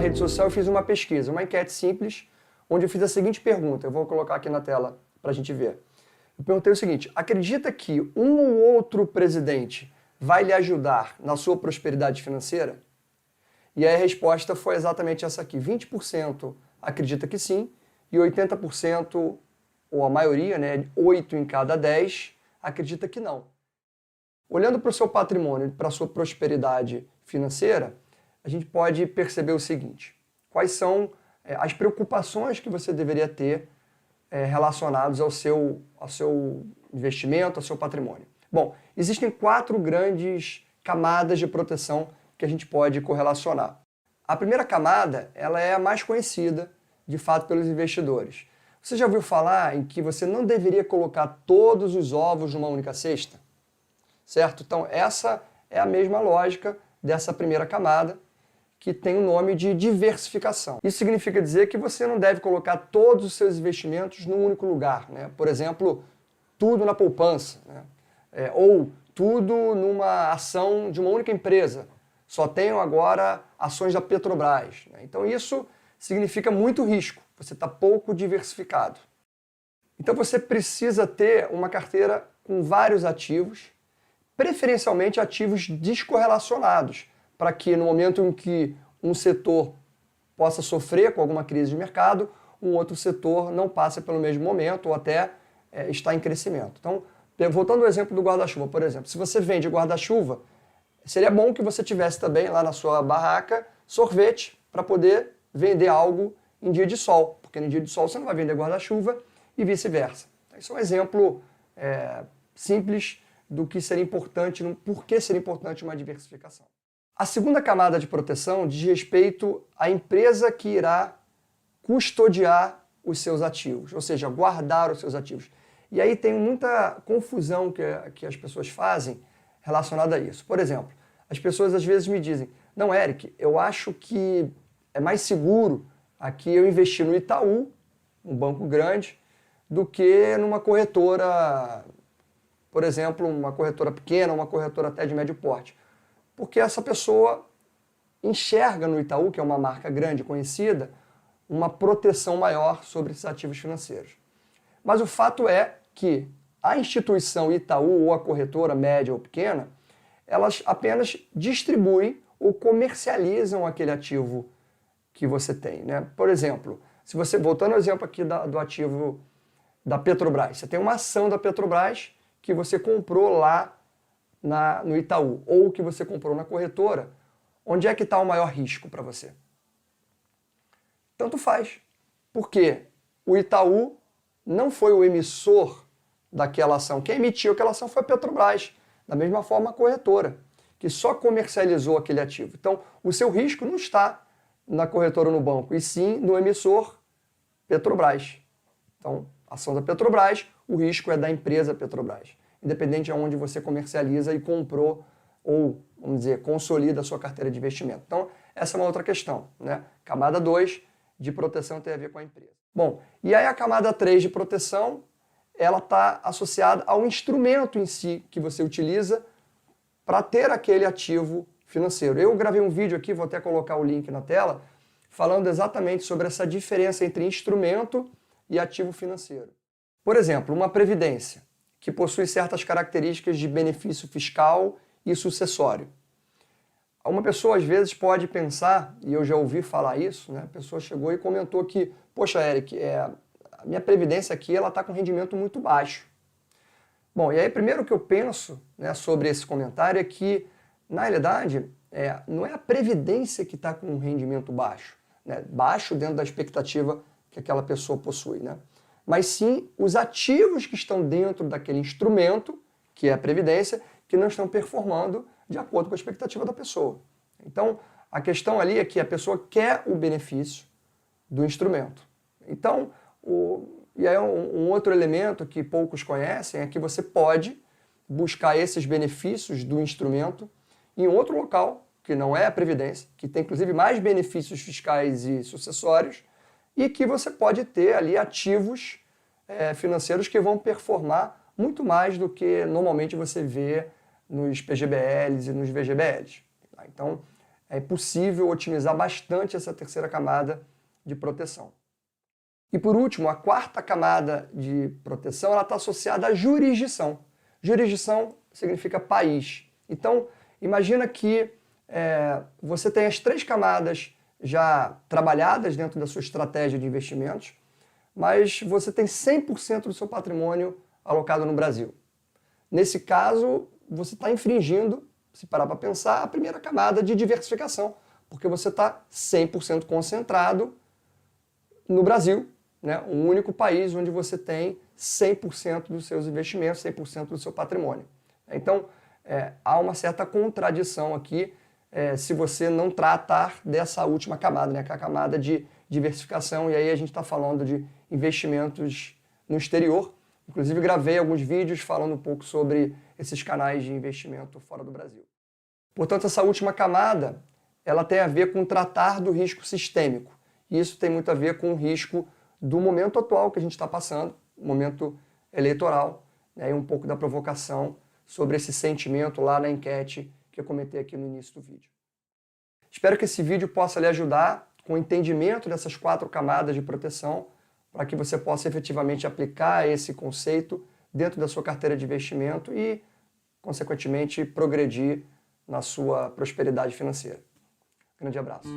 rede social e fiz uma pesquisa, uma enquete simples, onde eu fiz a seguinte pergunta, eu vou colocar aqui na tela para a gente ver. Eu perguntei o seguinte: acredita que um ou outro presidente vai lhe ajudar na sua prosperidade financeira? E aí a resposta foi exatamente essa aqui. 20% acredita que sim, e 80%, ou a maioria, né, 8 em cada 10, acredita que não. Olhando para o seu patrimônio, para a sua prosperidade financeira, a gente pode perceber o seguinte: quais são as preocupações que você deveria ter relacionados ao seu investimento, ao seu patrimônio. Bom, existem 4 grandes camadas de proteção que a gente pode correlacionar. A primeira camada, ela é a mais conhecida, de fato, pelos investidores. Você já ouviu falar em que você não deveria colocar todos os ovos numa única cesta? Certo? Então, essa é a mesma lógica dessa primeira camada, que tem o nome de diversificação. Isso significa dizer que você não deve colocar todos os seus investimentos num único lugar, né? Por exemplo, tudo na poupança, né? Ou tudo numa ação de uma única empresa. Só tenho agora ações da Petrobras, né? Então isso significa muito risco, você está pouco diversificado. Então você precisa ter uma carteira com vários ativos, preferencialmente ativos descorrelacionados, para que no momento em que um setor possa sofrer com alguma crise de mercado, um outro setor não passe pelo mesmo momento ou até está em crescimento. Então, voltando ao exemplo do guarda-chuva, por exemplo, se você vende guarda-chuva, seria bom que você tivesse também lá na sua barraca sorvete para poder vender algo em dia de sol, porque no dia de sol você não vai vender guarda-chuva e vice-versa. Isso é um exemplo simples do que seria importante, por que seria importante uma diversificação. A segunda camada de proteção diz respeito à empresa que irá custodiar os seus ativos, ou seja, guardar os seus ativos. E aí tem muita confusão que as pessoas fazem relacionada a isso. Por exemplo, as pessoas às vezes me dizem: não, Eric, eu acho que é mais seguro aqui eu investir no Itaú, um banco grande, do que numa corretora, por exemplo, uma corretora pequena, uma corretora até de médio porte. Porque essa pessoa enxerga no Itaú, que é uma marca grande e conhecida, uma proteção maior sobre esses ativos financeiros. Mas o fato é que a instituição Itaú ou a corretora média ou pequena, elas apenas distribuem ou comercializam aquele ativo que você tem, né? Por exemplo, se você, voltando ao exemplo aqui do ativo da Petrobras, você tem uma ação da Petrobras que você comprou lá no Itaú, ou que você comprou na corretora, onde é que está o maior risco para você? Tanto faz, porque o Itaú não foi o emissor daquela ação. Quem emitiu aquela ação foi a Petrobras, da mesma forma a corretora, que só comercializou aquele ativo. Então, o seu risco não está na corretora ou no banco, e sim no emissor Petrobras. Então, ação da Petrobras, o risco é da empresa Petrobras, independente de onde você comercializa e comprou ou, vamos dizer, consolida a sua carteira de investimento. Então, essa é uma outra questão, né? Camada 2 de proteção tem a ver com a empresa. Bom, e aí a camada 3 de proteção, ela está associada ao instrumento em si que você utiliza para ter aquele ativo financeiro. Eu gravei um vídeo aqui, vou até colocar o link na tela, falando exatamente sobre essa diferença entre instrumento e ativo financeiro. Por exemplo, uma previdência, que possui certas características de benefício fiscal e sucessório. Uma pessoa às vezes pode pensar, e eu já ouvi falar isso, né? A pessoa chegou e comentou que, poxa, Eric, a minha previdência aqui ela está com rendimento muito baixo. Bom, e aí primeiro que eu penso, né, sobre esse comentário é que, na realidade, não é a previdência que está com um rendimento baixo, né? Baixo dentro da expectativa que aquela pessoa possui, né? Mas sim os ativos que estão dentro daquele instrumento, que é a previdência, que não estão performando de acordo com a expectativa da pessoa. Então, a questão ali é que a pessoa quer o benefício do instrumento. Então, e aí um outro elemento que poucos conhecem é que você pode buscar esses benefícios do instrumento em outro local, que não é a previdência, que tem inclusive mais benefícios fiscais e sucessórios, e que você pode ter ali ativos financeiros que vão performar muito mais do que normalmente você vê nos PGBLs e nos VGBLs. Então, é possível otimizar bastante essa terceira camada de proteção. E por último, a quarta camada de proteção está associada à jurisdição. Jurisdição significa país. Então, imagina que você tem as 3 camadas já trabalhadas dentro da sua estratégia de investimentos, mas você tem 100% do seu patrimônio alocado no Brasil. Nesse caso, você está infringindo, se parar para pensar, a primeira camada de diversificação, porque você está 100% concentrado no Brasil, né? O único país onde você tem 100% dos seus investimentos, 100% do seu patrimônio. Então, há uma certa contradição aqui se você não tratar dessa última camada, né? Que é a camada de diversificação, e aí a gente está falando de investimentos no exterior. Inclusive, gravei alguns vídeos falando um pouco sobre esses canais de investimento fora do Brasil. Portanto, essa última camada, ela tem a ver com tratar do risco sistêmico. E isso tem muito a ver com o risco do momento atual que a gente está passando, momento eleitoral, né, e um pouco da provocação sobre esse sentimento lá na enquete que eu comentei aqui no início do vídeo. Espero que esse vídeo possa lhe ajudar com o entendimento dessas 4 camadas de proteção, para que você possa efetivamente aplicar esse conceito dentro da sua carteira de investimento e, consequentemente, progredir na sua prosperidade financeira. Grande abraço.